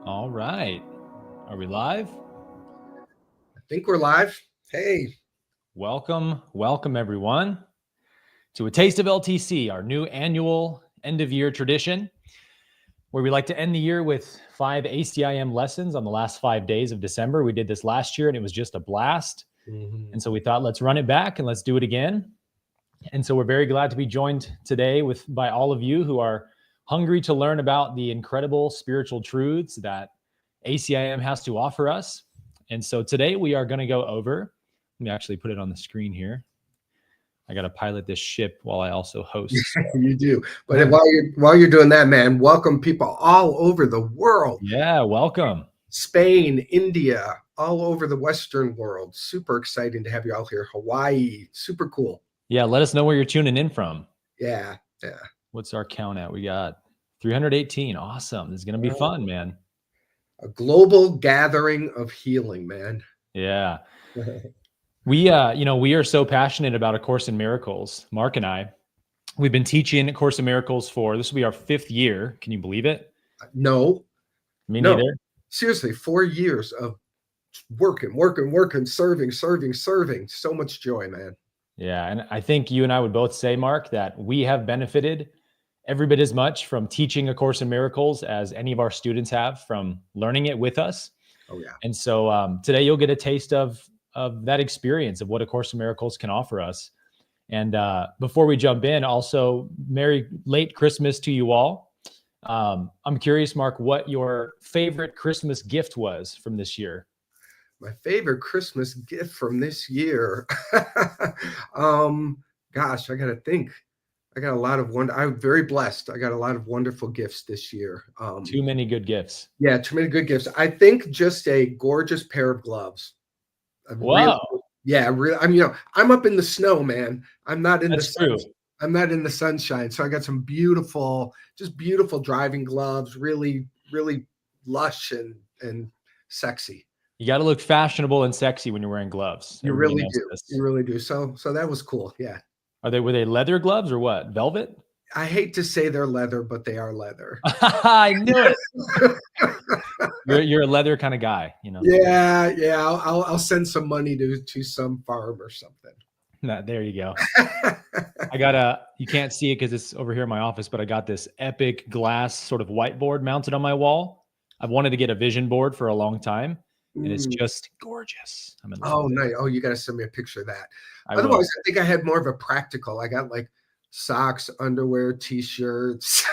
All right. Are we live? I think we're live. Hey. Welcome everyone to A Taste of LTC, our new annual end of year tradition, where we like to end the year with 5 ACIM lessons on the last 5 days of December. We did this last year and it was just a blast. And so we thought, let's run it back and let's do it again. And so we're very glad to be joined today by all of you who are hungry to learn about the incredible spiritual truths that ACIM has to offer us. And so today we are going to go over, let me actually put it on the screen here. I got to pilot this ship while I also host. You do. But while you're doing that, man, welcome people all over the world. Yeah, welcome. Spain, India, all over the Western world. Super exciting to have you all here. Hawaii, super cool. Yeah, let us know where you're tuning in from. Yeah. What's our count at? We got 318. Awesome. This is going to be fun, man. A global gathering of healing, man. Yeah. We are so passionate about A Course in Miracles. Mark and I, we've been teaching A Course in Miracles this will be our 5th year. Can you believe it? No. Me neither. Seriously, 4 years of working, serving. So much joy, man. Yeah. And I think you and I would both say, Mark, that we have benefited every bit as much from teaching A Course in Miracles as any of our students have from learning it with us. Oh, yeah. And so today you'll get a taste of that experience of what A Course in Miracles can offer us. And before we jump in, also, Merry late Christmas to you all. I'm curious, Mark, what your favorite Christmas gift was from this year. My favorite Christmas gift from this year. Gosh, I got to think. I got a lot of I'm very blessed. I got a lot of wonderful gifts this year. Too many good gifts. Yeah, too many good gifts. I think just a gorgeous pair of gloves. Wow. Really. I'm up in the snow, man. I'm not in That's the sun. true. I'm not in the sunshine. So I got some beautiful driving gloves, really, really lush and sexy. You got to look fashionable and sexy when you're wearing gloves. You really do. You really do. So that was cool. Yeah. Were they leather gloves or what? Velvet? I hate to say they're leather, but they are leather. I knew it. You're a leather kind of guy, you know. Yeah. I'll send some money to some farm or something. There you go. You can't see it because it's over here in my office, but I got this epic glass sort of whiteboard mounted on my wall. I've wanted to get a vision board for a long time, and it's just gorgeous. I'm in love. Oh, nice. Oh, you got to send me a picture of that. Otherwise, I think I had more of a practical. I got like socks, underwear, t-shirts.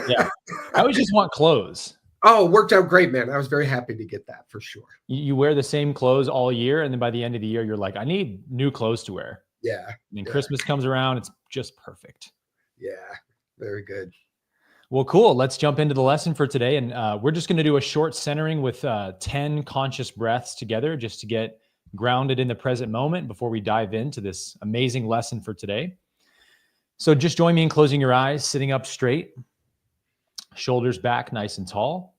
Yeah. I always just want clothes. Oh, it worked out great, man. I was very happy to get that for sure. You wear the same clothes all year, and then by the end of the year, you're like, I need new clothes to wear. Yeah. And then Christmas comes around, it's just perfect. Yeah, very good. Well, cool. Let's jump into the lesson for today. And we're just going to do a short centering with 10 conscious breaths together just to get grounded in the present moment before we dive into this amazing lesson for today. So just join me in closing your eyes, sitting up straight, shoulders back nice and tall.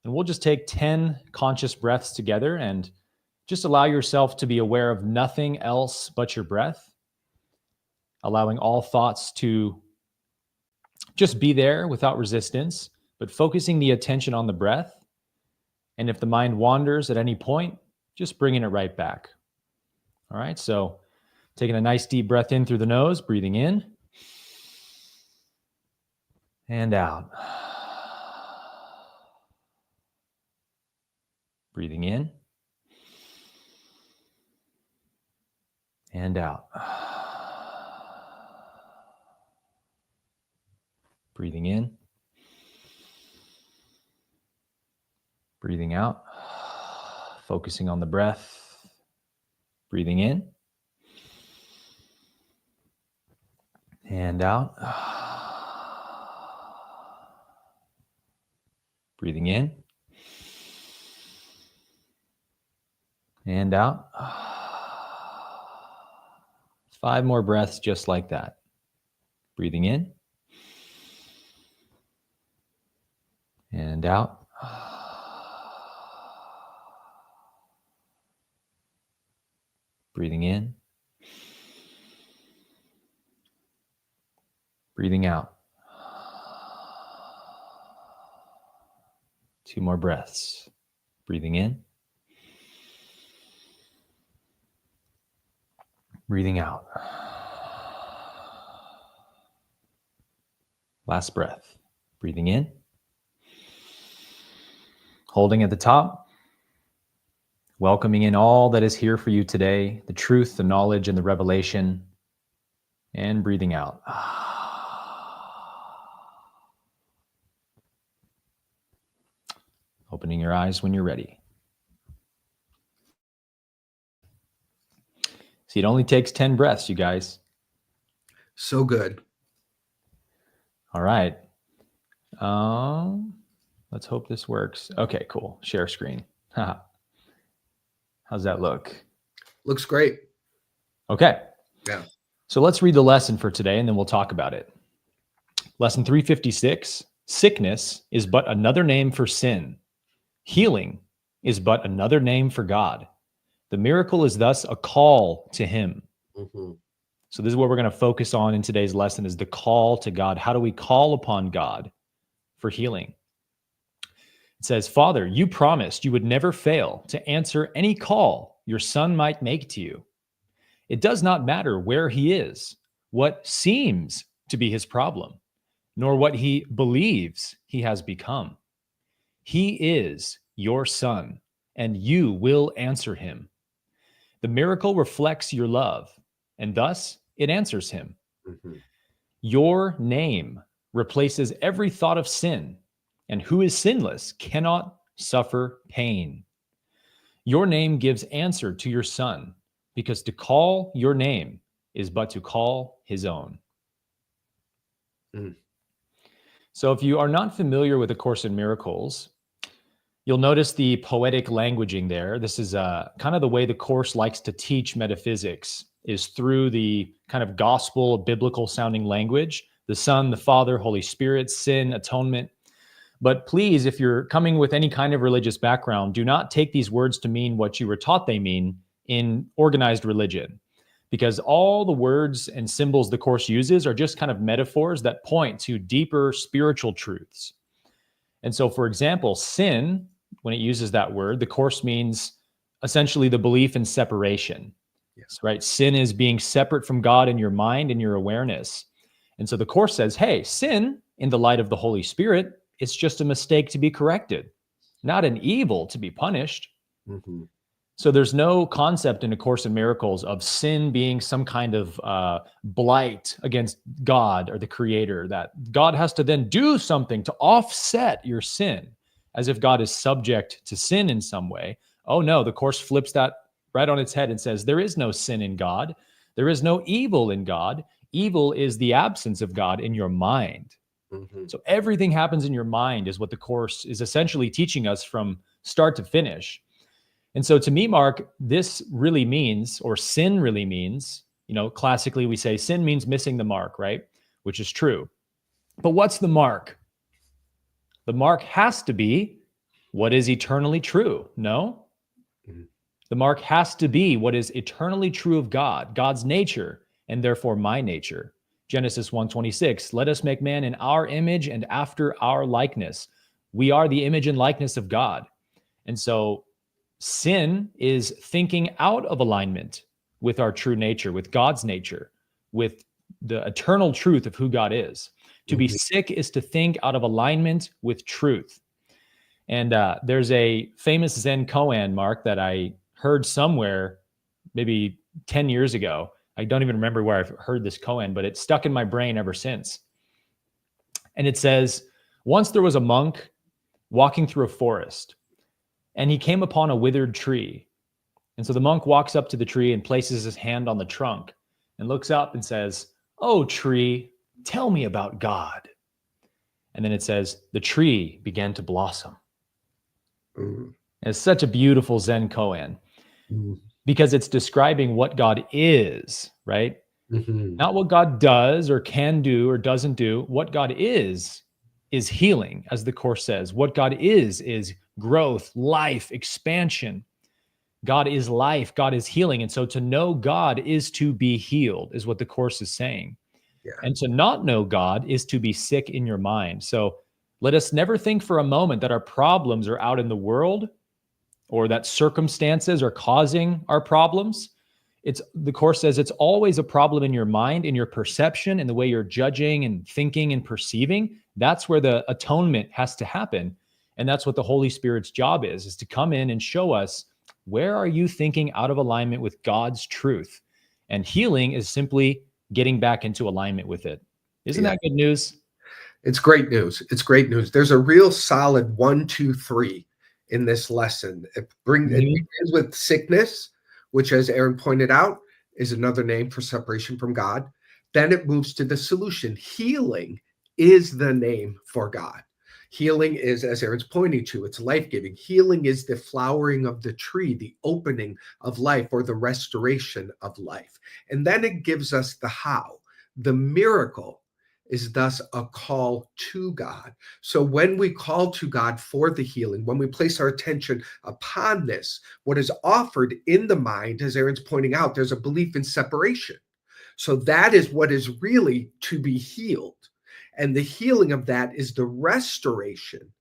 And we'll just take 10 conscious breaths together and just allow yourself to be aware of nothing else but your breath, allowing all thoughts to just be there without resistance, but focusing the attention on the breath. And if the mind wanders at any point, just bringing it right back. All right, so taking a nice deep breath in through the nose, breathing in and out. Breathing in and out. Breathing in, breathing out, focusing on the breath, breathing in and out, breathing in and out. 5 more breaths just like that. Breathing in and out. Breathing in. Breathing out. 2 more breaths. Breathing in. Breathing out. Last breath. Breathing in. Holding at the top. Welcoming in all that is here for you today, the truth, the knowledge, and the revelation. And breathing out. Opening your eyes when you're ready. See, it only takes 10 breaths, you guys. So good. All right. Let's hope this works. Okay, cool. Share screen. How's that look? Looks great. Okay. Yeah. So let's read the lesson for today and then we'll talk about it. Lesson 356, sickness is but another name for sin. Healing is but another name for God. The miracle is thus a call to him. Mm-hmm. So this is what we're going to focus on in today's lesson is the call to God. How do we call upon God for healing? It says, Father, you promised you would never fail to answer any call your son might make to you. It does not matter where he is, what seems to be his problem, nor what he believes he has become. He is your son, and you will answer him. The miracle reflects your love, and thus it answers him. Mm-hmm. Your name replaces every thought of sin, and who is sinless cannot suffer pain. Your name gives answer to your son, because to call your name is but to call his own. Mm. So if you are not familiar with A Course in Miracles, you'll notice the poetic languaging there. This is kind of the way the Course likes to teach metaphysics, is through the kind of gospel, biblical sounding language, the Son, the Father, Holy Spirit, sin, atonement. But please, if you're coming with any kind of religious background, do not take these words to mean what you were taught they mean in organized religion, because all the words and symbols the Course uses are just kind of metaphors that point to deeper spiritual truths. And so, for example, sin, when it uses that word, the Course means essentially the belief in separation. Yes, right? Sin is being separate from God in your mind and your awareness. And so the Course says, hey, sin, in the light of the Holy Spirit, it's just a mistake to be corrected, not an evil to be punished. Mm-hmm. So there's no concept in A Course in Miracles of sin being some kind of blight against God or the Creator, that God has to then do something to offset your sin, as if God is subject to sin in some way. Oh no, the Course flips that right on its head and says, there is no sin in God. There is no evil in God. Evil is the absence of God in your mind. Mm-hmm. So everything happens in your mind is what the Course is essentially teaching us from start to finish. And so to me, Mark, this really means, or sin really means, classically we say sin means missing the mark, right? Which is true. But what's the mark? The mark has to be what is eternally true, no? Mm-hmm. The mark has to be what is eternally true of God, God's nature, and therefore my nature. Genesis 1:26, let us make man in our image and after our likeness. We are the image and likeness of God. And so sin is thinking out of alignment with our true nature, with God's nature, with the eternal truth of who God is. To be sick is to think out of alignment with truth. And there's a famous Zen koan, Mark, that I heard somewhere maybe 10 years ago. I don't even remember where I've heard this koan, but it's stuck in my brain ever since. And it says, once there was a monk walking through a forest, and he came upon a withered tree. And so the monk walks up to the tree and places his hand on the trunk and looks up and says, "Oh, tree, tell me about God." And then it says, the tree began to blossom. Mm-hmm. It's such a beautiful Zen koan, because it's describing what God is, right? Mm-hmm. Not what God does or can do or doesn't do. What God is healing, as the Course says. What God is growth, life, expansion. God is life, God is healing. And so to know God is to be healed, is what the Course is saying. Yeah. And to not know God is to be sick in your mind. So Let us never think for a moment that our problems are out in the world or that circumstances are causing our problems. The Course says it's always a problem in your mind, in your perception, in the way you're judging and thinking and perceiving. That's where the atonement has to happen. And that's what the Holy Spirit's job is to come in and show us, where are you thinking out of alignment with God's truth? And healing is simply getting back into alignment with it. Isn't that good news? It's great news. It's great news. There's a real solid 1, 2, 3 in this lesson. It begins with sickness, which, as Aaron pointed out, is another name for separation from God. Then it moves to the solution. Healing is the name for God. Healing is, as Aaron's pointing to, it's life-giving. Healing is the flowering of the tree, the opening of life, or the restoration of life. And then it gives us the how. The miracle is thus a call to God. So when we call to God for the healing, when we place our attention upon this, what is offered in the mind, as Aaron's pointing out, there's a belief in separation. So that is what is really to be healed. And the healing of that is the restoration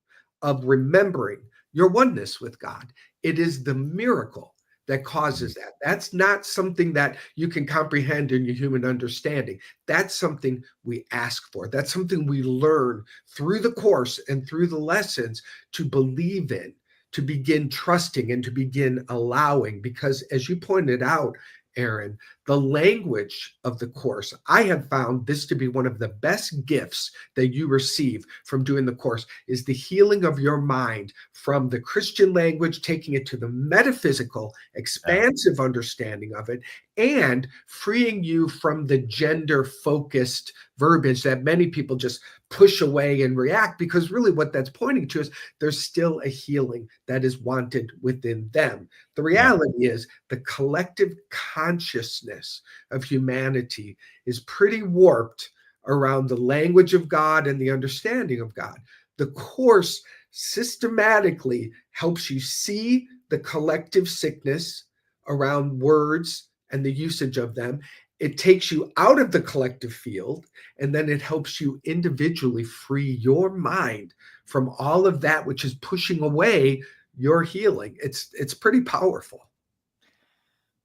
of remembering your oneness with God. It is the miracle that causes that. That's not something that you can comprehend in your human understanding. That's something we ask for. That's something we learn through the Course and through the lessons to believe in, to begin trusting and to begin allowing. Because as you pointed out, Aaron, the language of the Course, I have found this to be one of the best gifts that you receive from doing the Course, is the healing of your mind from the Christian language, taking it to the metaphysical, expansive understanding of it, and freeing you from the gender-focused verbiage that many people just push away and react, because really what that's pointing to is there's still a healing that is wanted within them. The reality is the collective consciousness of humanity is pretty warped around the language of God and the understanding of God. The Course systematically helps you see the collective sickness around words and the usage of them. It takes you out of the collective field, and then it helps you individually free your mind from all of that which is pushing away your healing. It's pretty powerful.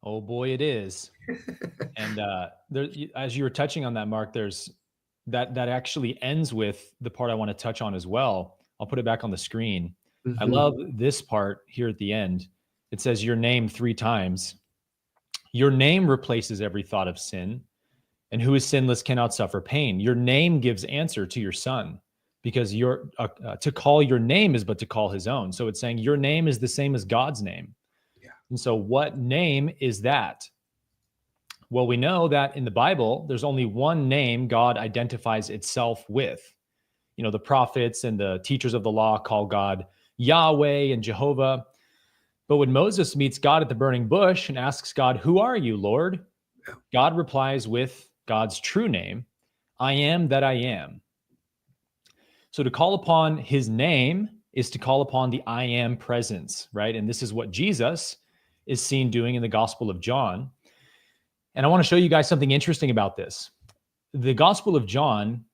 Oh boy, it is. And there, as you were touching on that, Mark, there's that actually ends with the part I want to touch on as well. I'll put it back on the screen. I love this part here at the end. It says your name 3 times. Your name replaces every thought of sin, and who is sinless cannot suffer pain. Your name gives answer to your Son, because to call your name is but to call his own. So it's saying your name is the same as God's name. Yeah. And so what name is that? Well, we know that in the Bible, there's only one name God identifies itself with. You know, the prophets and the teachers of the law call God Yahweh and Jehovah. But when Moses meets God at the burning bush and asks God, "Who are you, Lord?" God replies with God's true name, "I am that I am." So to call upon his name is to call upon the I am presence, right? And this is what Jesus is seen doing in the Gospel of John. And I want to show you guys something interesting about this. The Gospel of John,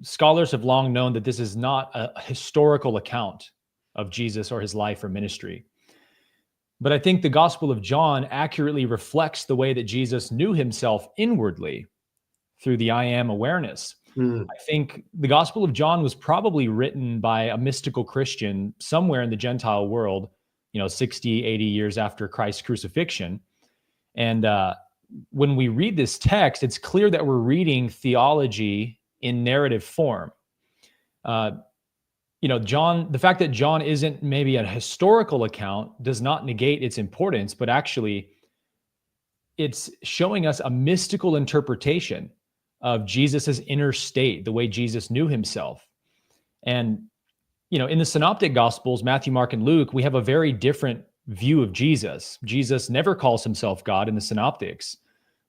scholars have long known that this is not a historical account of Jesus or his life or ministry. But I think the Gospel of John accurately reflects the way that Jesus knew himself inwardly through the I am awareness. I think the Gospel of John was probably written by a mystical Christian somewhere in the Gentile world, 60, 80 years after Christ's crucifixion. And when we read this text, it's clear that we're reading theology in narrative form. John, the fact that John isn't maybe a historical account does not negate its importance, but actually it's showing us a mystical interpretation of Jesus's inner state, the way Jesus knew himself. And, in the synoptic gospels, Matthew, Mark, and Luke, we have a very different view of Jesus. Jesus never calls himself God in the synoptics,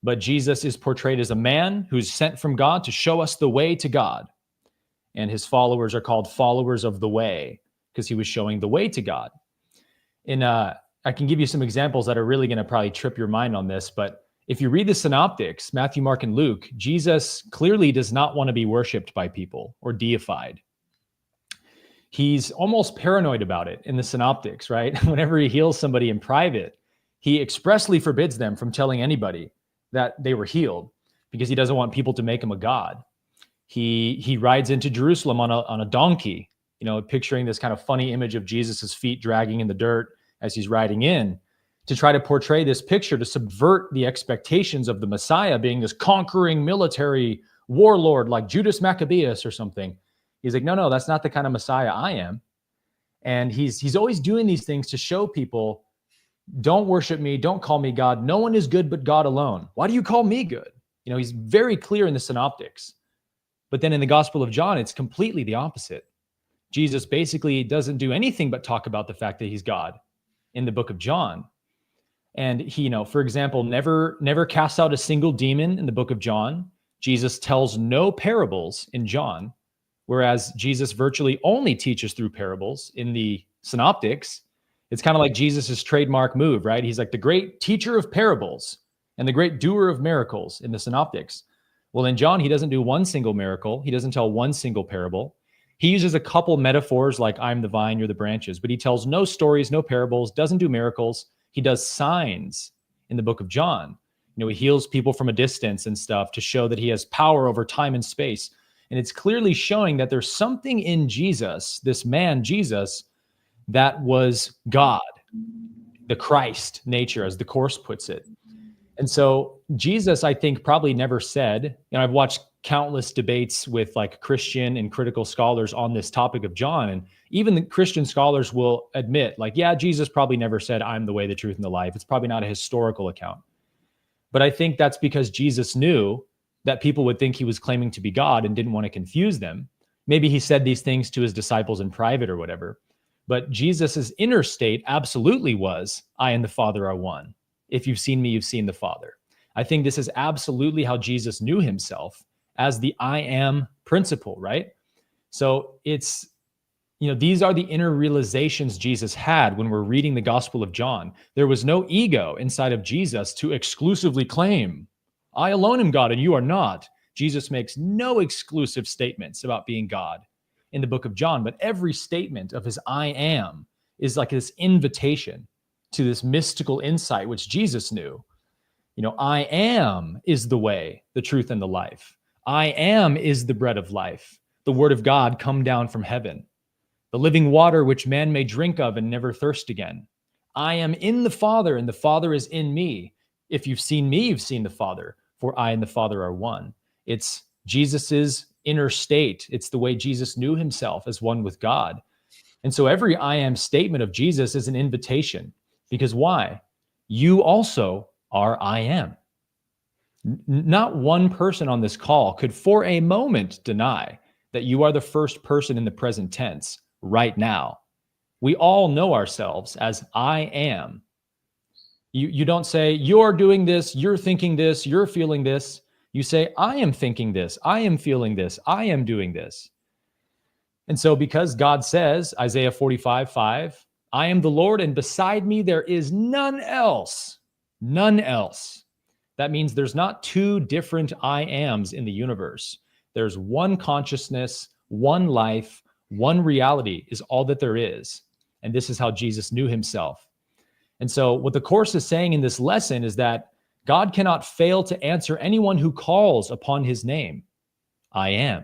but Jesus is portrayed as a man who's sent from God to show us the way to God. And his followers are called followers of the way because he was showing the way to God. And I can give you some examples that are really going to probably trip your mind on this, but if you read the synoptics, Matthew, Mark, and Luke, Jesus clearly does not want to be worshiped by people or deified. He's almost paranoid about it in the synoptics, right? Whenever he heals somebody in private, he expressly forbids them from telling anybody that they were healed because he doesn't want people to make him a god. He rides into Jerusalem on a donkey, picturing this kind of funny image of Jesus's feet dragging in the dirt as he's riding in, to try to portray this picture to subvert the expectations of the Messiah being this conquering military warlord like Judas Maccabeus or something. He's like, no, that's not the kind of Messiah I am. And he's always doing these things to show people, don't worship me, don't call me God. No one is good but God alone. Why do you call me good? He's very clear in the synoptics. But then in the Gospel of John, it's completely the opposite. Jesus basically doesn't do anything but talk about the fact that he's God in the book of John. And he, for example, never casts out a single demon in the book of John. Jesus tells no parables in John, whereas Jesus virtually only teaches through parables in the synoptics. It's kind of like Jesus's trademark move, right? He's like the great teacher of parables and the great doer of miracles in the synoptics. Well, in John, he doesn't do one single miracle. He doesn't tell one single parable. He uses a couple metaphors like I'm the vine, you're the branches, but he tells no stories, no parables, doesn't do miracles. He does signs in the book of John. He heals people from a distance and stuff to show that he has power over time and space. And it's clearly showing that there's something in Jesus, this man, Jesus, that was God, the Christ nature, as the Course puts it. And so Jesus, I think, probably never said, I've watched countless debates with like Christian and critical scholars on this topic of John. And even the Christian scholars will admit, like, yeah, Jesus probably never said, I'm the way, the truth, and the life. It's probably not a historical account. But I think that's because Jesus knew that people would think he was claiming to be God and didn't want to confuse them. Maybe he said these things to his disciples in private or whatever. But Jesus's inner state absolutely was, I and the Father are one. If you've seen me, you've seen the Father. I think this is absolutely how Jesus knew himself, as the I am principle, right? So it's, these are the inner realizations Jesus had when we're reading the Gospel of John. There was no ego inside of Jesus to exclusively claim, I alone am God and you are not. Jesus makes no exclusive statements about being God in the book of John, but every statement of his I am is like this invitation to this mystical insight, which Jesus knew. I am is the way, the truth, and the life. I am is the bread of life, the word of God come down from heaven, the living water which man may drink of and never thirst again. I am in the Father, and the Father is in me. If you've seen me, you've seen the Father, for I and the Father are one. It's Jesus's inner state. It's the way Jesus knew himself as one with God. And so every I am statement of Jesus is an invitation. Because why? You also are I am. Not one person on this call could for a moment deny that you are the first person in the present tense right now. We all know ourselves as I am. You don't say, you're doing this, you're thinking this, you're feeling this. You say, I am thinking this, I am feeling this, I am doing this. And so because God says, Isaiah 45:5, I am the Lord, and beside me there is none else. None else. That means there's not two different I ams in the universe. There's one consciousness, one life, one reality is all that there is. And this is how Jesus knew himself. And so what the Course is saying in this lesson is that God cannot fail to answer anyone who calls upon his name. I am.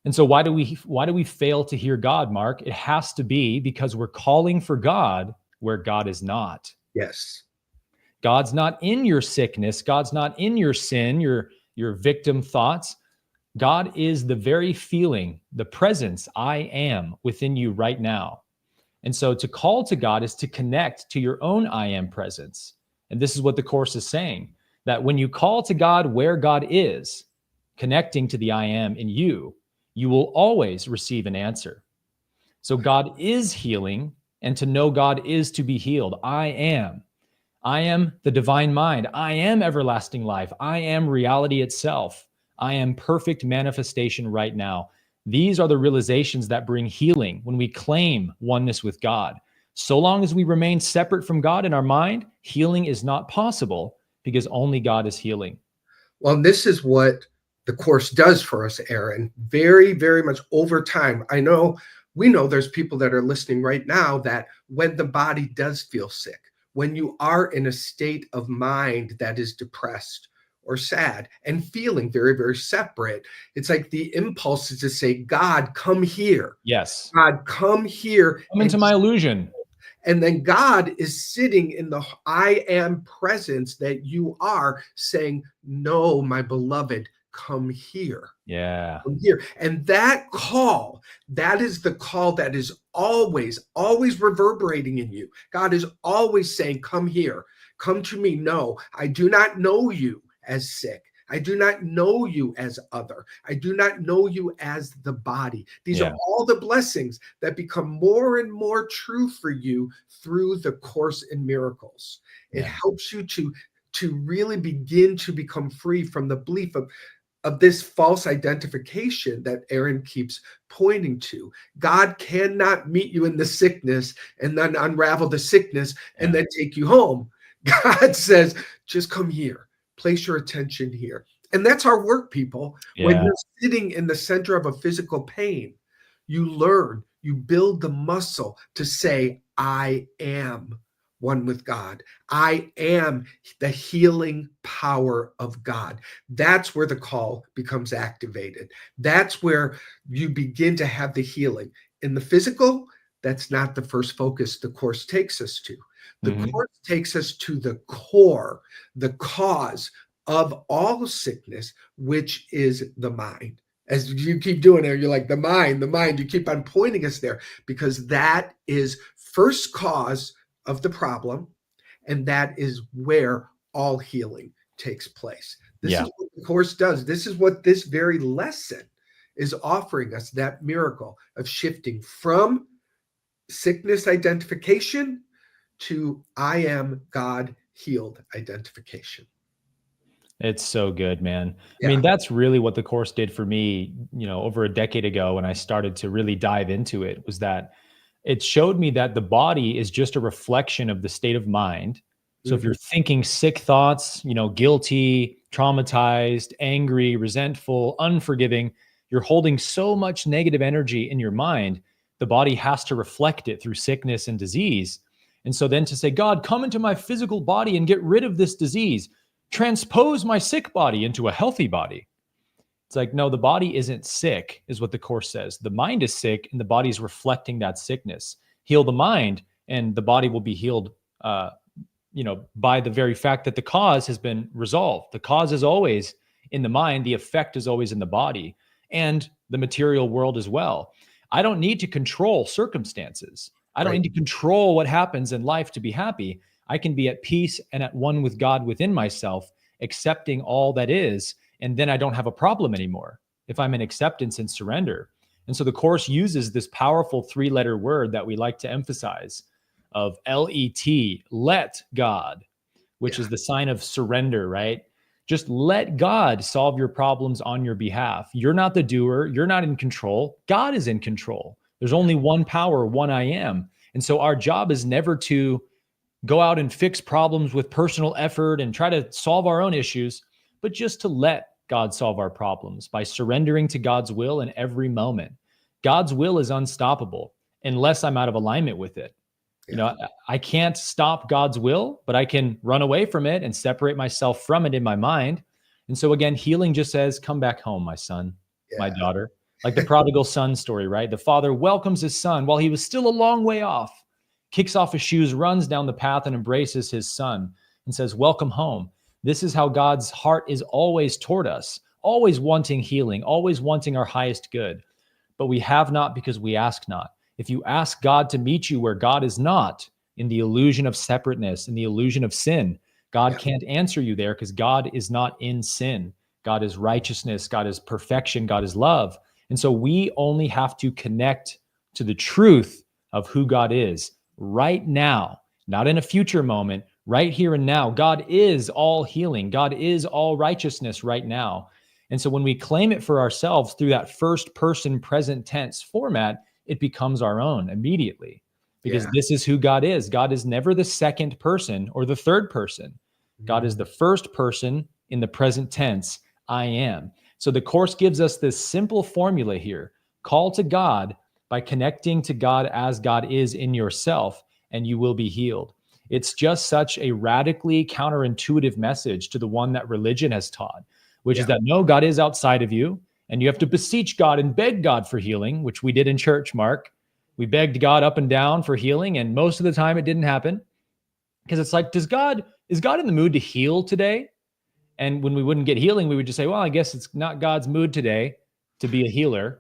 And so why do we fail to hear God, Mark? It has to be because we're calling for God where God is not. Yes. God's not in your sickness. God's not in your sin, your victim thoughts. God is the very feeling, the presence I am within you right now. And so to call to God is to connect to your own I am presence. And this is what the Course is saying, that when you call to God where God is, connecting to the I am in you, you will always receive an answer. So God is healing, and to know God is to be healed. I am the divine mind. I am everlasting life. I am reality itself. I am perfect manifestation right now. These are the realizations that bring healing when we claim oneness with God. So long as we remain separate from God in our mind, healing is not possible because only God is healing. Well, this is what the Course does for us, Aaron, very, very much over time. I know We know there's people that are listening right now that when the body does feel sick, when you are in a state of mind that is depressed or sad and feeling very, very separate, it's like the impulse is to say, God, come here. Yes. God, come here. Come into my illusion. And then God is sitting in the I am presence that you are saying, no, my beloved, come here. Yeah. Come here. And that call, that is the call that is always, always reverberating in you. God is always saying, come here, come to me. No, I do not know you as sick. I do not know you as other. I do not know you as the body. These are all the blessings that become more and more true for you through the Course in Miracles. It helps you to really begin to become free from the belief of this false identification that Aaron keeps pointing to. God cannot meet you in the sickness and then unravel the sickness and then take you home. God says, just come here. Place your attention here. And that's our work, people. When you're sitting in the center of a physical pain, you learn, you build the muscle to say, I am one with God. I am the healing power of God. That's where the call becomes activated. That's where you begin to have the healing. In the physical, that's not the first focus the Course takes us to. The Course takes us to the core, the cause of all sickness, which is the mind. As you keep doing there, you're like, the mind, you keep on pointing us there because that is first cause of the problem. And that is where all healing takes place. This is what the Course does. This is what this very lesson is offering us, that miracle of shifting from sickness identification to I am God healed identification. It's so good, man. I mean, that's really what the Course did for me, over a decade ago when I started to really dive into it, was that it showed me that the body is just a reflection of the state of mind. So if you're thinking sick thoughts, guilty, traumatized, angry, resentful, unforgiving, you're holding so much negative energy in your mind, the body has to reflect it through sickness and disease. And so then to say, God, come into my physical body and get rid of this disease, transpose my sick body into a healthy body. It's like, no, the body isn't sick, is what the Course says. The mind is sick and the body is reflecting that sickness. Heal the mind and the body will be healed, by the very fact that the cause has been resolved. The cause is always in the mind. The effect is always in the body and the material world as well. I don't need to control circumstances. I don't need to control what happens in life to be happy. I can be at peace and at one with God within myself, accepting all that is. And then I don't have a problem anymore if I'm in acceptance and surrender. And so the Course uses this powerful 3-letter word that we like to emphasize of LET, let God, which is the sign of surrender, right? Just let God solve your problems on your behalf. You're not the doer. You're not in control. God is in control. There's only one power, one I am. And so our job is never to go out and fix problems with personal effort and try to solve our own issues, but just to let God solve our problems by surrendering to God's will in every moment. God's will is unstoppable unless I'm out of alignment with it. I can't stop God's will, but I can run away from it and separate myself from it in my mind. And so again, healing just says, come back home, my son, my daughter. Like the prodigal son story, right? The father welcomes his son while he was still a long way off, kicks off his shoes, runs down the path and embraces his son and says, welcome home. This is how God's heart is always toward us, always wanting healing, always wanting our highest good. But we have not because we ask not. If you ask God to meet you where God is not, in the illusion of separateness, in the illusion of sin, God can't answer you there because God is not in sin. God is righteousness. God is perfection. God is love. And so we only have to connect to the truth of who God is right now, not in a future moment, right here and now. God is all healing. God is all righteousness right now. And so when we claim it for ourselves through that first person present tense format, it becomes our own immediately because this is who God is. God is never the second person or the third person. God is the first person in the present tense, I am. So the Course gives us this simple formula here. Call to God by connecting to God as God is in yourself, and you will be healed. It's just such a radically counterintuitive message to the one that religion has taught, which is that no, God is outside of you, and you have to beseech God and beg God for healing, which we did in church, Mark. We begged God up and down for healing, and most of the time it didn't happen. Because it's like, is God in the mood to heal today? And when we wouldn't get healing, we would just say, well, I guess it's not God's mood today to be a healer.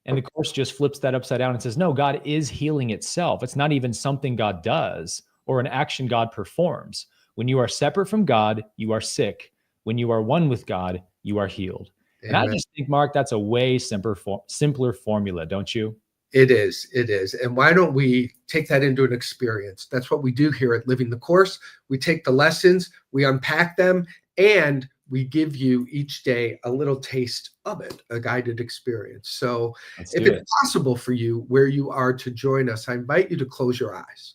And the Course just flips that upside down and says, no, God is healing itself. It's not even something God does or an action God performs. When you are separate from God, you are sick. When you are one with God, you are healed. Amen. And I just think, Mark, that's a way simpler formula, don't you? It is. It is. And why don't we take that into an experience? That's what we do here at Living the Course. We take the lessons, we unpack them, and we give you each day a little taste of it, a guided experience. So if it's possible for you where you are to join us, I invite you to close your eyes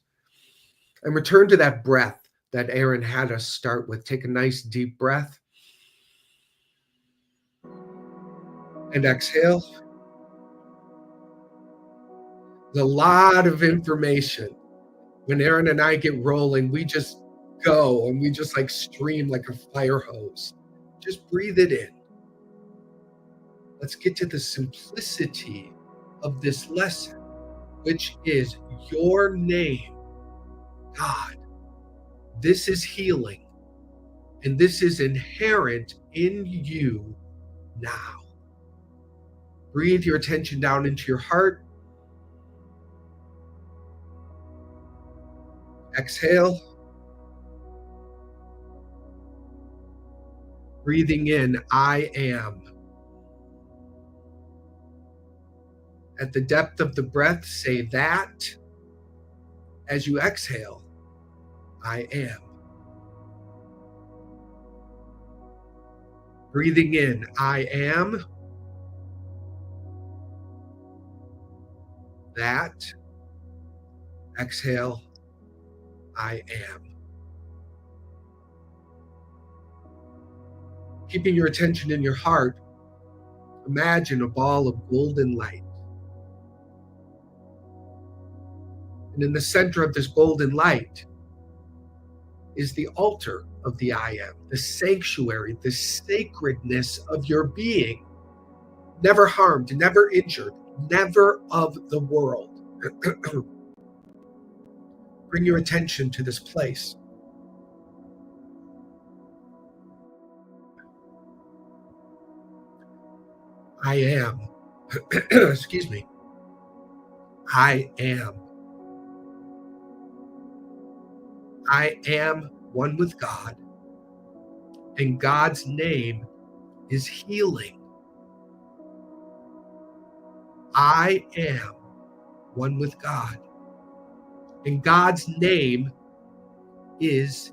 and return to that breath that Aaron had us start with. Take a nice deep breath and exhale. There's a lot of information. When Aaron and I get rolling, we just go and we just like stream like a fire hose. Just breathe it in. Let's get to the simplicity of this lesson, which is your name, God. This is healing, and this is inherent in you now. Breathe your attention down into your heart. Exhale. Breathing in, I am. At the depth of the breath, say that. As you exhale, I am. Breathing in, I am. That. Exhale, I am. Keeping your attention in your heart, imagine a ball of golden light. And in the center of this golden light is the altar of the I am, the sanctuary, the sacredness of your being. Never harmed, never injured, never of the world. Bring your attention to this place. I am. Excuse me. I am. I am one with God, and God's name is healing. I am one with God, and God's name is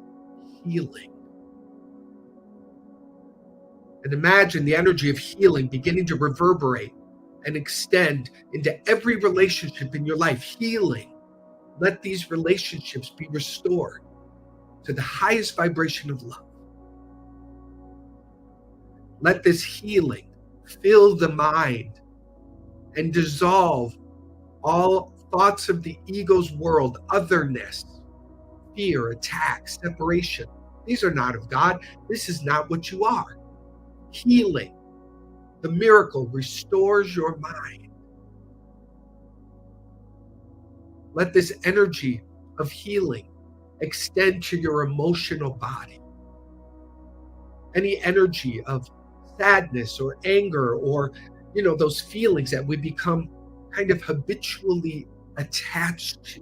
healing. And imagine the energy of healing beginning to reverberate and extend into every relationship in your life. Healing. Let these relationships be restored to the highest vibration of love. Let this healing fill the mind and dissolve all thoughts of the ego's world, otherness, fear, attack, separation. These are not of God. This is not what you are. Healing, the miracle, restores your mind. Let this energy of healing extend to your emotional body. Any energy of sadness or anger or, those feelings that we become kind of habitually attached to.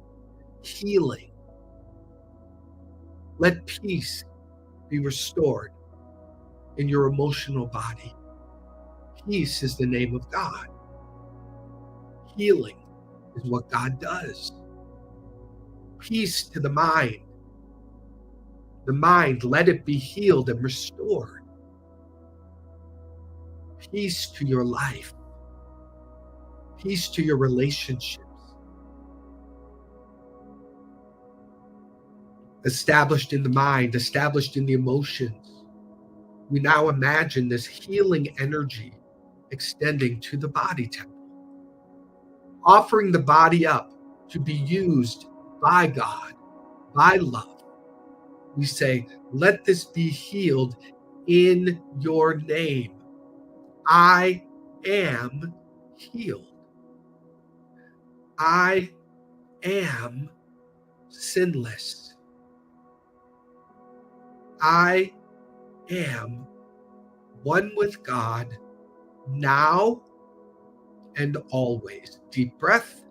Healing. Let peace be restored in your emotional body. Peace is the name of God. Healing is what God does. Peace to the mind. The mind, let it be healed and restored. Peace to your life. Peace to your relationships. Established in the mind, established in the emotions. We now imagine this healing energy extending to the body temple. offering the body up to be used by God, by love. We say, let this be healed in your name. I am healed. I am sinless. I am one with God now and always. Deep breath.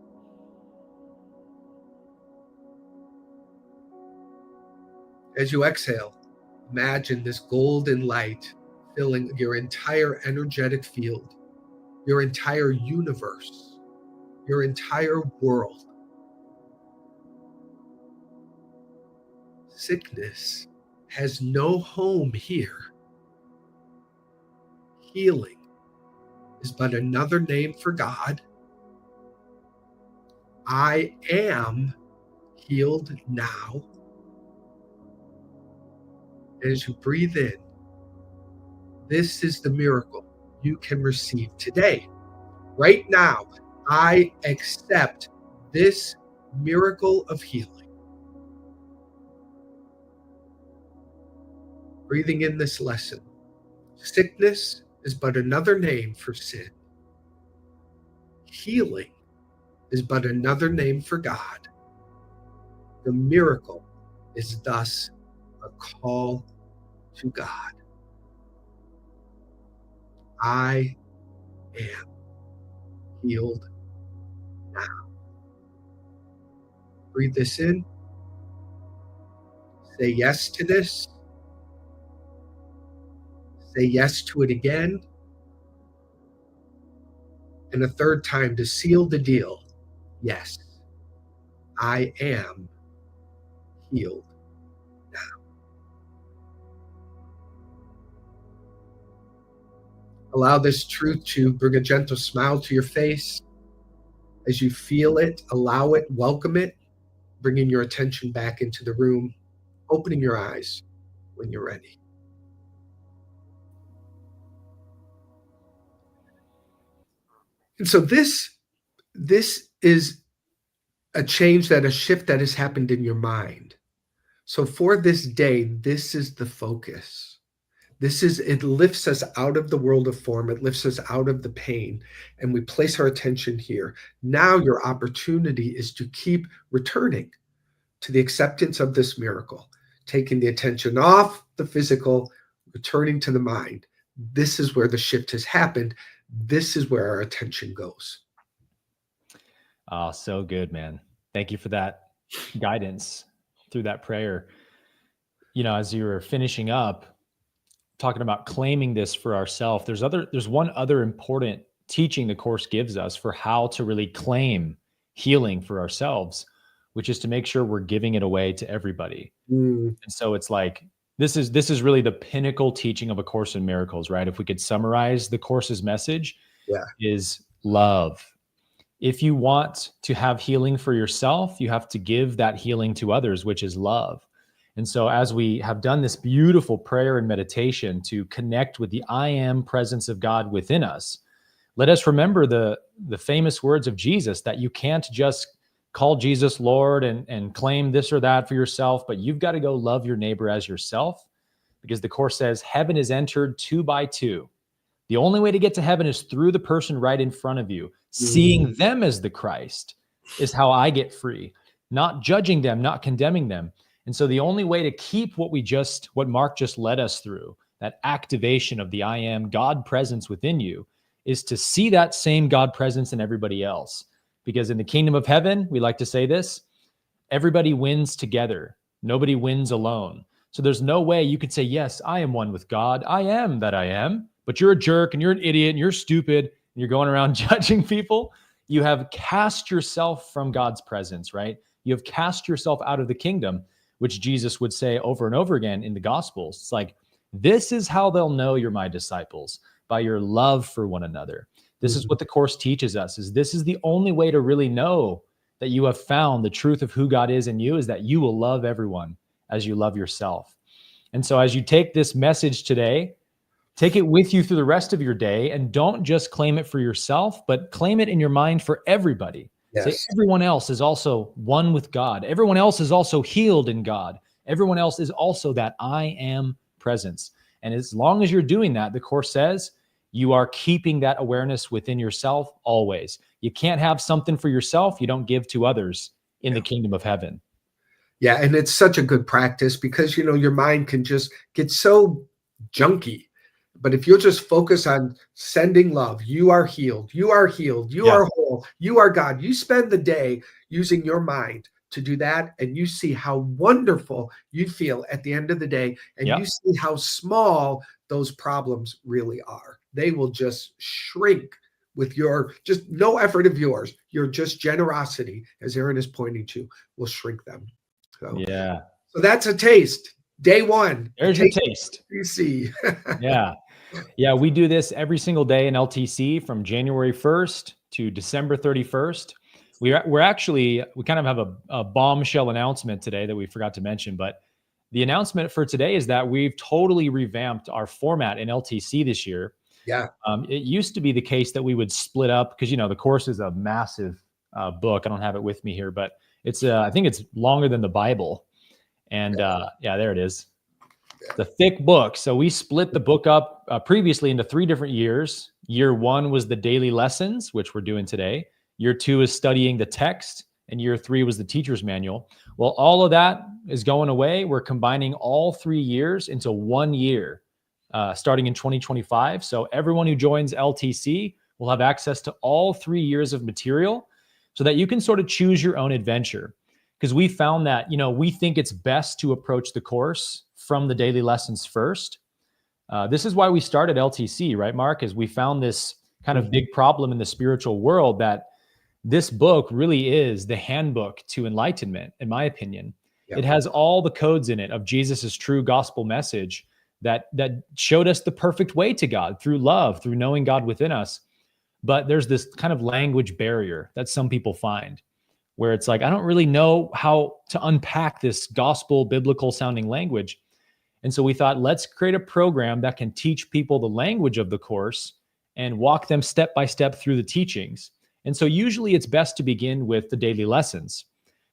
As you exhale, imagine this golden light filling your entire energetic field, your entire universe, your entire world. Sickness has no home here. Healing is but another name for God. I am healed now. As you breathe in, this is the miracle you can receive today. Right now, I accept this miracle of healing. Breathing in this lesson. Sickness is but another name for sin. Healing is but another name for God. The miracle is thus a call to God. I am healed now. Breathe this in. Say yes to this. Say yes to it again. And a third time to seal the deal. Yes, I am healed now. Allow this truth to bring a gentle smile to your face. As you feel it, allow it, welcome it, bringing your attention back into the room, opening your eyes when you're ready. And so this is a shift that has happened in your mind. So for this day, this is the focus. It lifts us out of the world of form. It lifts us out of the pain, and we place our attention here. Now your opportunity is to keep returning to the acceptance of this miracle, taking the attention off the physical, returning to the mind. This is where the shift has happened. This is where our attention goes. Oh, so good, man. Thank you for that guidance through that prayer. You know, as you were finishing up, talking about claiming this for ourselves, there's one other important teaching the Course gives us for how to really claim healing for ourselves, which is to make sure we're giving it away to everybody. And so it's like, this is really the pinnacle teaching of A Course in Miracles, right? If we could summarize the Course's message, is love. If you want to have healing for yourself, you have to give that healing to others, which is love. And so as we have done this beautiful prayer and meditation to connect with the I am presence of God within us, let us remember the famous words of Jesus, that you can't just call Jesus Lord and claim this or that for yourself, but you've got to go love your neighbor as yourself, because the Course says heaven is entered 2 by 2. The only way to get to heaven is through the person right in front of you. Seeing them as the Christ is how I get free, not judging them, not condemning them. And so the only way to keep what Mark just led us through, that activation of the I am God presence within you, is to see that same God presence in everybody else. Because in the kingdom of heaven, we like to say this, everybody wins together. Nobody wins alone. So there's no way you could say, yes, I am one with God. I am that I am, but you're a jerk and you're an idiot and you're stupid and you're going around judging people. You have cast yourself from God's presence, right? You have cast yourself out of the kingdom, which Jesus would say over and over again in the Gospels. It's like, this is how they'll know you're my disciples, by your love for one another. This is what the Course teaches us, is this is the only way to really know that you have found the truth of who God is in you, is that you will love everyone as you love yourself. And so as you take this message today, Take it with you through the rest of your day, and don't just claim it for yourself, but claim it in your mind for everybody. Say, Yes. everyone else is also one with God. Everyone else is also healed in God. Everyone else is also that I am presence. And as long as you're doing that, the Course says you are keeping that awareness within yourself always. You can't have something for yourself you don't give to others in the kingdom of heaven. Yeah, and it's such a good practice because, your mind can just get so junky. But if you'll just focus on sending love, you are healed, you are healed, you are whole, you are God. You spend the day using your mind to do that, and you see how wonderful you feel at the end of the day, and you see how small those problems really are. They will just shrink with your just no effort of yours. Your just generosity, as Aaron is pointing to, will shrink them. So, so that's a taste. Day one. There's your taste. You see. Yeah, we do this every single day in LTC from January 1st to December 31st. We kind of have a bombshell announcement today that we forgot to mention, but the announcement for today is that we've totally revamped our format in LTC this year. Yeah. It used to be the case that we would split up because, the Course is a massive book. I don't have it with me here, but it's I think it's longer than the Bible. And there it is. The thick book. So we split the book up previously into 3 different years. Year 1 was the daily lessons, which we're doing today. Year 2 is studying the text, and year 3 was the teacher's manual. Well, all of that is going away. We're combining all 3 years into 1 year, starting in 2025. So everyone who joins LTC will have access to all 3 years of material so that you can sort of choose your own adventure. Because we found that, we think it's best to approach the Course from the daily lessons first. This is why we started LTC, right, Mark? Is we found this kind of big problem in the spiritual world that this book really is the handbook to enlightenment, in my opinion. It has all the codes in it of Jesus's true gospel message that showed us the perfect way to God through love, through knowing God within us. But there's this kind of language barrier that some people find, where it's like, I don't really know how to unpack this gospel, biblical sounding language. And so we thought, let's create a program that can teach people the language of the Course and walk them step by step through the teachings. And so usually it's best to begin with the daily lessons.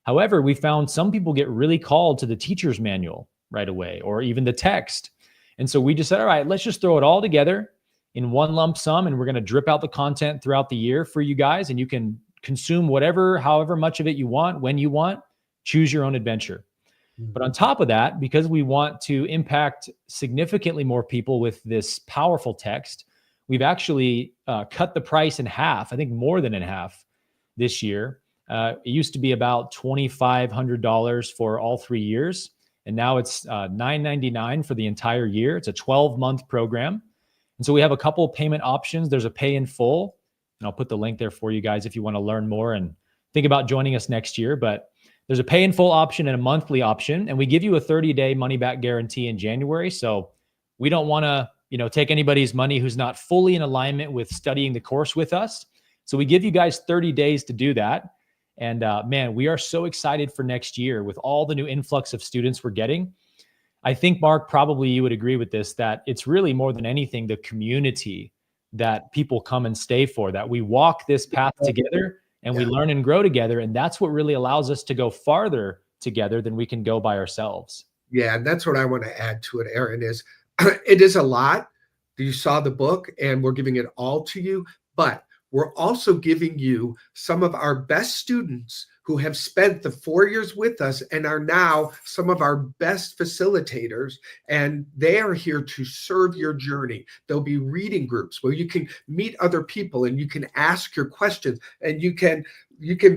However, we found some people get really called to the teacher's manual right away, or even the text. And so we just said, all right, let's just throw it all together in one lump sum, and we're going to drip out the content throughout the year for you guys, and you can consume however much of it you want, when you want. Choose your own adventure. But on top of that, because we want to impact significantly more people with this powerful text, we've actually cut the price in half, I think more than in half this year. It used to be about $2,500 for all 3 years, and now it's $999 for the entire year. It's a 12-month program. And so we have a couple of payment options. There's a pay in full, and I'll put the link there for you guys if you want to learn more and think about joining us next year. But there's a pay in full option and a monthly option, and we give you a 30-day money-back guarantee in January. So we don't want to, take anybody's money who's not fully in alignment with studying the Course with us. So we give you guys 30 days to do that. And man, we are so excited for next year with all the new influx of students we're getting. I think, Mark, probably you would agree with this, that it's really more than anything the community that people come and stay for, that we walk this path together and we learn and grow together. And that's what really allows us to go farther together than we can go by ourselves. Yeah, and that's what I want to add to it, Aaron, is it is a lot. You saw the book, and we're giving it all to you, but we're also giving you some of our best students who have spent the 4 years with us and are now some of our best facilitators, and they are here to serve your journey. There'll be reading groups where you can meet other people and you can ask your questions, and you can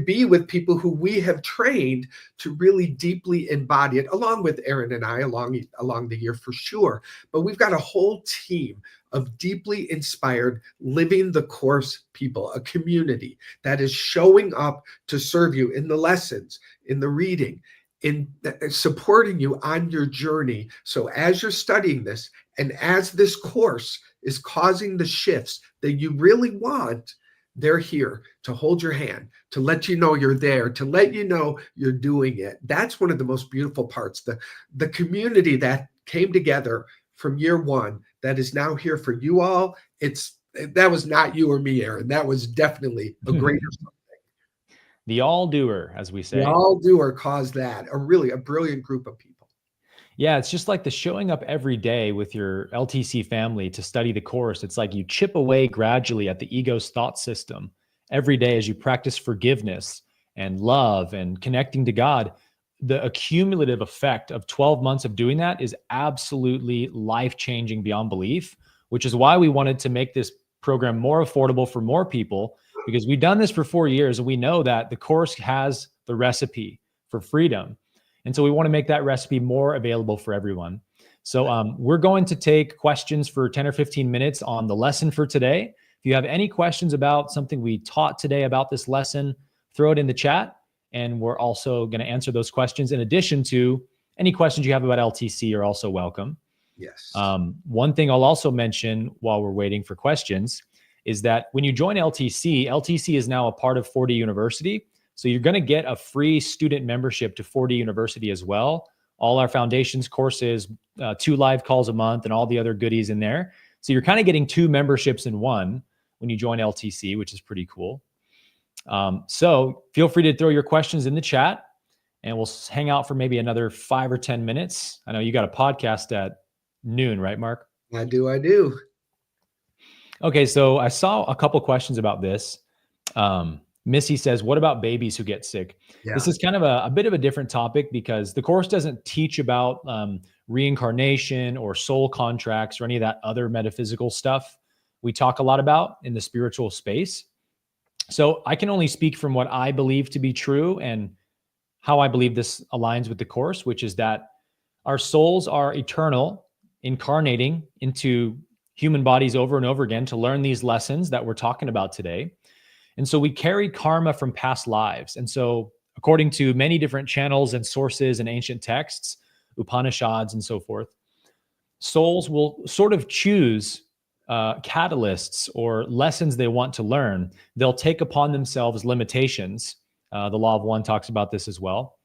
be with people who we have trained to really deeply embody it, along with Aaron and I along the year for sure. But we've got a whole team of deeply inspired, living the Course people, a community that is showing up to serve you in the lessons, in the reading, in supporting you on your journey. So as you're studying this, and as this Course is causing the shifts that you really want, they're here to hold your hand, to let you know you're there, to let you know you're doing it. That's one of the most beautiful parts, the community that came together from year one that is now here for you all. That was not you or me, Aaron. That was definitely a greater something. The all-doer, as we say. The all-doer caused that. A brilliant group of people. Yeah, it's just like the showing up every day with your LTC family to study the course. It's like you chip away gradually at the ego's thought system every day as you practice forgiveness and love and connecting to God. The accumulative effect of 12 months of doing that is absolutely life-changing beyond belief, which is why we wanted to make this program more affordable for more people, because we've done this for 4 years and we know that the course has the recipe for freedom. And so we want to make that recipe more available for everyone. So we're going to take questions for 10 or 15 minutes on the lesson for today. If you have any questions about something we taught today about this lesson, throw it in the chat. And we're also going to answer those questions. In addition to any questions you have about LTC are also welcome. Yes. One thing I'll also mention while we're waiting for questions is that when you join LTC, LTC is now a part of 4D University. So you're going to get a free student membership to 4D University as well. All our foundations courses, 2 live calls a month, and all the other goodies in there. So you're kind of getting 2 memberships in one when you join LTC, which is pretty cool. So feel free to throw your questions in the chat, and we'll hang out for maybe another 5 or 10 minutes. I know you got a podcast at noon, right, Mark? I do. Okay, so I saw a couple questions about this. Missy says, what about babies who get sick? Yeah. This is kind of a bit of a different topic because the course doesn't teach about reincarnation or soul contracts or any of that other metaphysical stuff we talk a lot about in the spiritual space. So I can only speak from what I believe to be true and how I believe this aligns with the course, which is that our souls are eternal, incarnating into human bodies over and over again to learn these lessons that we're talking about today. And so we carry karma from past lives. And so according to many different channels and sources and ancient texts, Upanishads and so forth, souls will sort of choose catalysts or lessons they want to learn. They'll take upon themselves limitations. The Law of One talks about this as well,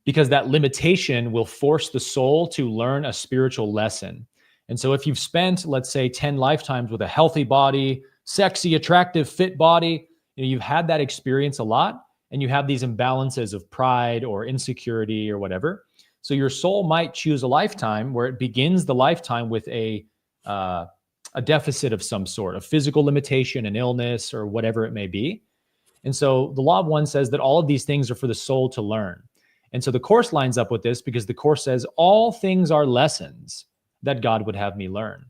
because that limitation will force the soul to learn a spiritual lesson. And so if you've spent, let's say, 10 lifetimes with a healthy body, sexy, attractive, fit body, you've had that experience a lot, and you have these imbalances of pride or insecurity or whatever. So your soul might choose a lifetime where it begins the lifetime with a deficit of some sort, a physical limitation, an illness, or whatever it may be. And so the Law of One says that all of these things are for the soul to learn. And so the course lines up with this because the course says all things are lessons that God would have me learn.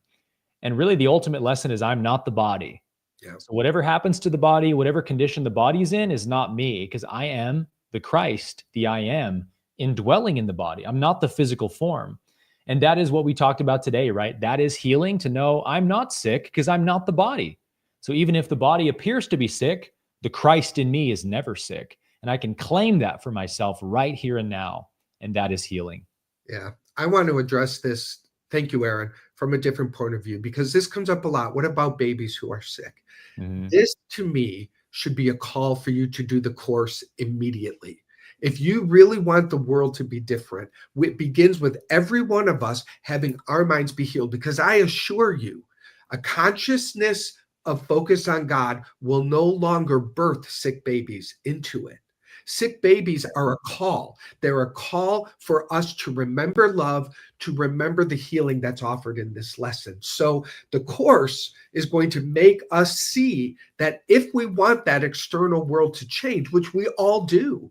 And really the ultimate lesson is I'm not the body. Yeah. So whatever happens to the body, whatever condition the body's in is not me, because I am the Christ, the I am, indwelling in the body. I'm not the physical form. And that is what we talked about today, right? That is healing, to know I'm not sick because I'm not the body. So even if the body appears to be sick, the Christ in me is never sick. And I can claim that for myself right here and now. And that is healing. Yeah. I want to address this. Thank you, Aaron, from a different point of view, because this comes up a lot. What about babies who are sick? Mm-hmm. This, to me, should be a call for you to do the course immediately. If you really want the world to be different, it begins with every one of us having our minds be healed, because I assure you, a consciousness of focus on God will no longer birth sick babies into it. Sick babies are a call. They're a call for us to remember love, to remember the healing that's offered in this lesson. So the course is going to make us see that if we want that external world to change, which we all do,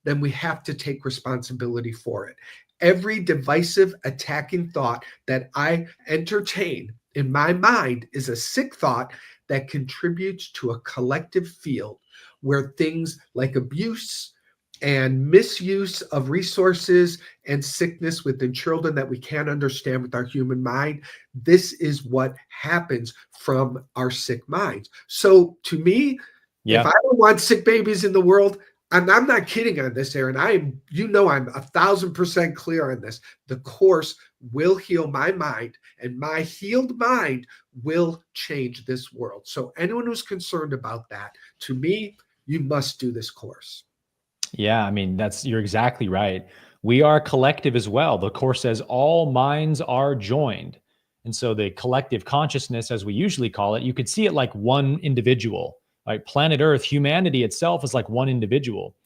then we have to take responsibility for it. Every divisive, attacking thought that I entertain in my mind is a sick thought that contributes to a collective field where things like abuse and misuse of resources and sickness within children that we can't understand with our human mind, this is what happens from our sick minds. So to me, if I don't want sick babies in the world, and I'm not kidding on this, Aaron. I'm 1,000% clear on this. The course will heal my mind, and my healed mind will change this world. So anyone who's concerned about that, to me, you must do this course. Yeah, I mean, you're exactly right. We are collective as well. The course says all minds are joined. And so the collective consciousness, as we usually call it, you could see it like one individual, right? Planet Earth, humanity itself is like one individual.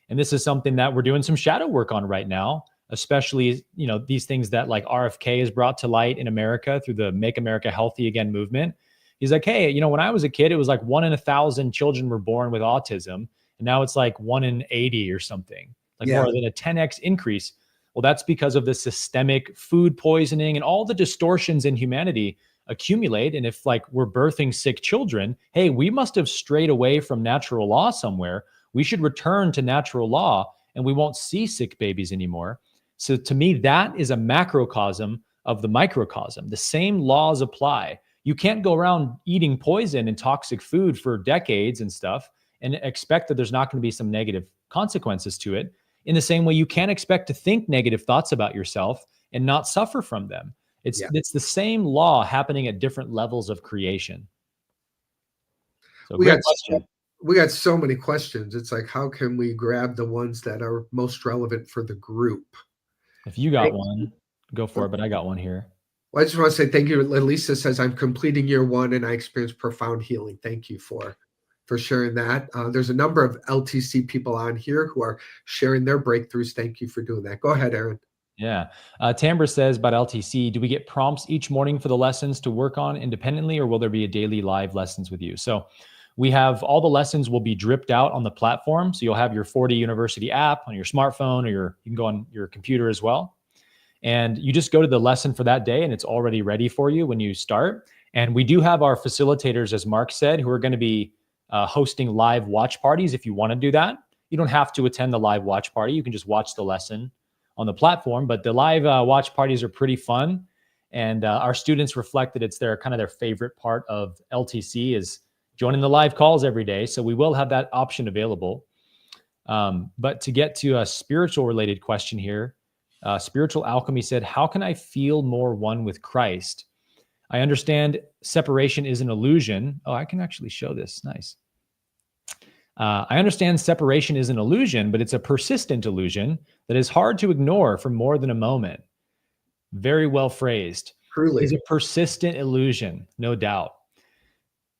And this is something that we're doing some shadow work on right now, especially, these things that like RFK has brought to light in America through the Make America Healthy Again movement. He's like, hey, when I was a kid, it was like 1 in 1,000 children were born with autism. And now it's like 1 in 80 or something, like more than a 10x increase. Well, that's because of the systemic food poisoning and all the distortions in humanity accumulate. And if like we're birthing sick children, hey, we must have strayed away from natural law somewhere. We should return to natural law and we won't see sick babies anymore. So to me, that is a macrocosm of the microcosm. The same laws apply. You can't go around eating poison and toxic food for decades and stuff and expect that there's not going to be some negative consequences to it. In the same way, you can't expect to think negative thoughts about yourself and not suffer from them. It's the same law happening at different levels of creation. So we got so many questions. It's like, how can we grab the ones that are most relevant for the group? If you got one, go for it, but I got one here. Well, I just want to say thank you. Lisa says, I'm completing year 1 and I experienced profound healing. Thank you for sharing that. There's a number of LTC people on here who are sharing their breakthroughs. Thank you for doing that. Go ahead, Aaron. Yeah. Tambra says about LTC, do we get prompts each morning for the lessons to work on independently, or will there be a daily live lessons with you? So we have all the lessons will be dripped out on the platform. So you'll have your 40 University app on your smartphone, or you can go on your computer as well. And you just go to the lesson for that day and it's already ready for you when you start. And we do have our facilitators, as Mark said, who are going to be hosting live watch parties. If you want to do that, you don't have to attend the live watch party. You can just watch the lesson on the platform, but the live watch parties are pretty fun. And our students reflect that it's their favorite part of LTC is joining the live calls every day. So we will have that option available. But to get to a spiritual related question here, Spiritual Alchemy said, how can I feel more one with Christ? I understand separation is an illusion. Oh, I can actually show this. Nice. I understand separation is an illusion, but it's a persistent illusion that is hard to ignore for more than a moment. Very well phrased. Truly. It's a persistent illusion, no doubt.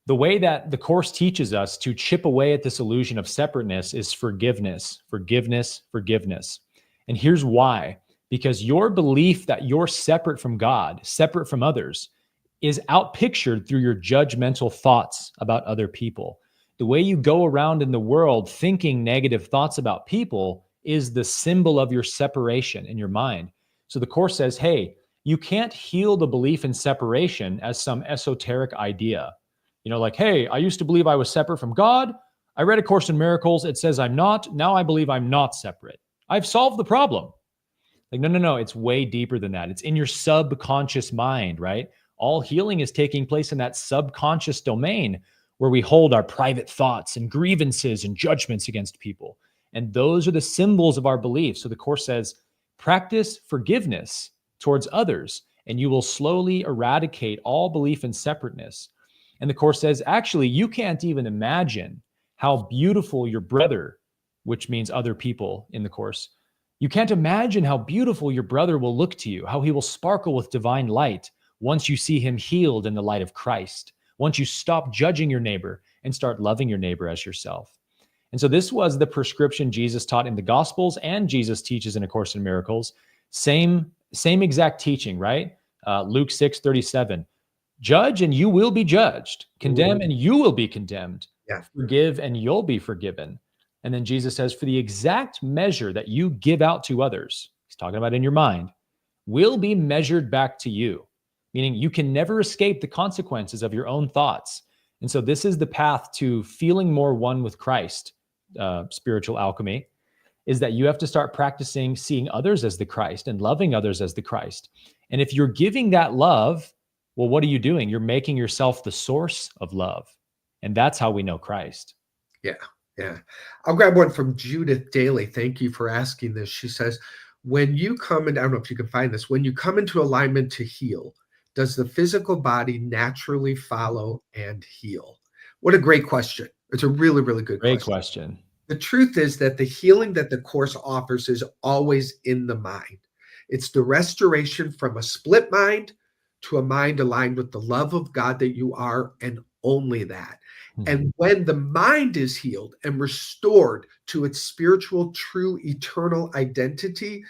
The way that the Course teaches us to chip away at this illusion of separateness is forgiveness, forgiveness, forgiveness. And here's why. Because your belief that you're separate from God, separate from others, is outpictured through your judgmental thoughts about other people. The way you go around in the world thinking negative thoughts about people is the symbol of your separation in your mind. So the Course says, hey, you can't heal the belief in separation as some esoteric idea. Like, hey, I used to believe I was separate from God. I read A Course in Miracles. It says I'm not. Now I believe I'm not separate. I've solved the problem. Like, no. It's way deeper than that. It's in your subconscious mind, right? All healing is taking place in that subconscious domain where we hold our private thoughts and grievances and judgments against people. And those are the symbols of our beliefs. So the Course says, practice forgiveness towards others, and you will slowly eradicate all belief in separateness. And the Course says, actually, you can't even imagine how beautiful your brother, which means other people in the Course, you can't imagine how beautiful your brother will look to you, how he will sparkle with divine light once you see him healed in the light of Christ, once you stop judging your neighbor and start loving your neighbor as yourself. And so this was the prescription Jesus taught in the Gospels and Jesus teaches in A Course in Miracles. Same exact teaching, right? Luke 6:37. Judge and you will be judged. Condemn and you will be condemned. Yeah. Forgive and you'll be forgiven. And then Jesus says, for the exact measure that you give out to others, he's talking about in your mind, will be measured back to you. Meaning you can never escape the consequences of your own thoughts. And so this is the path to feeling more one with Christ, spiritual alchemy, is that you have to start practicing seeing others as the Christ and loving others as the Christ. And if you're giving that love, well, what are you doing? You're making yourself the source of love. And that's how we know Christ. Yeah. I'll grab one from Judith Daly. Thank you for asking this. She says, when you come in, I don't know if you can find this, when you come into alignment to heal, does the physical body naturally follow and heal? What a great question. It's a really, really good question. The truth is that the healing that the Course offers is always in the mind. It's the restoration from a split mind to a mind aligned with the love of God that you are, and only that. Mhm. And when the mind is healed and restored to its spiritual, true, eternal identity,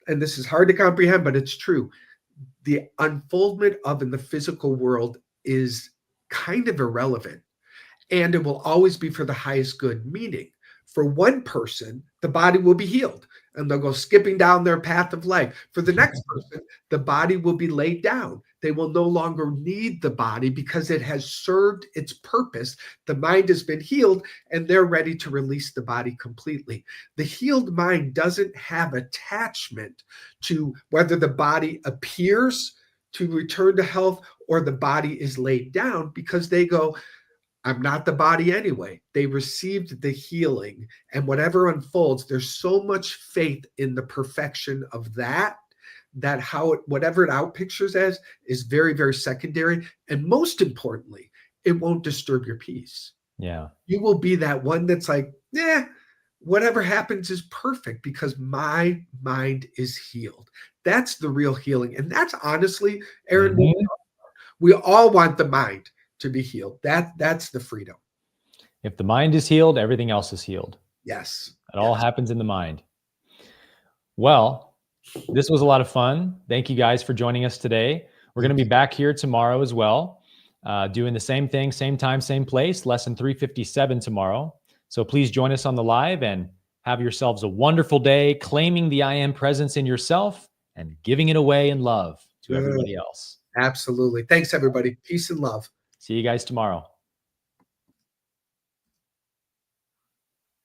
and this is hard to comprehend, but it's true, the unfoldment of in the physical world is kind of irrelevant. And it will always be for the highest good, meaning for one person, the body will be healed and they'll go skipping down their path of life. For the next person, the body will be laid down. They will no longer need the body because it has served its purpose. The mind has been healed and they're ready to release the body completely. The healed mind doesn't have attachment to whether the body appears to return to health or the body is laid down, because they go, I'm not the body anyway. They received the healing, and whatever unfolds, there's so much faith in the perfection of that how it, whatever it outpictures as, is very, very secondary. And most importantly, it won't disturb your peace. Yeah. You will be that one that's like, yeah, whatever happens is perfect because my mind is healed. That's the real healing. And that's honestly, Aaron, we all want the mind to be healed. That's the freedom. If the mind is healed, everything else is healed. Yes. It all happens in the mind. Well, this was a lot of fun. Thank you guys for joining us today. We're going to be back here tomorrow as well, doing the same thing, same time, same place, lesson 357 tomorrow. So please join us on the live and have yourselves a wonderful day, claiming the I am presence in yourself and giving it away in love to everybody else. Absolutely. Thanks, everybody. Peace and love. See you guys tomorrow.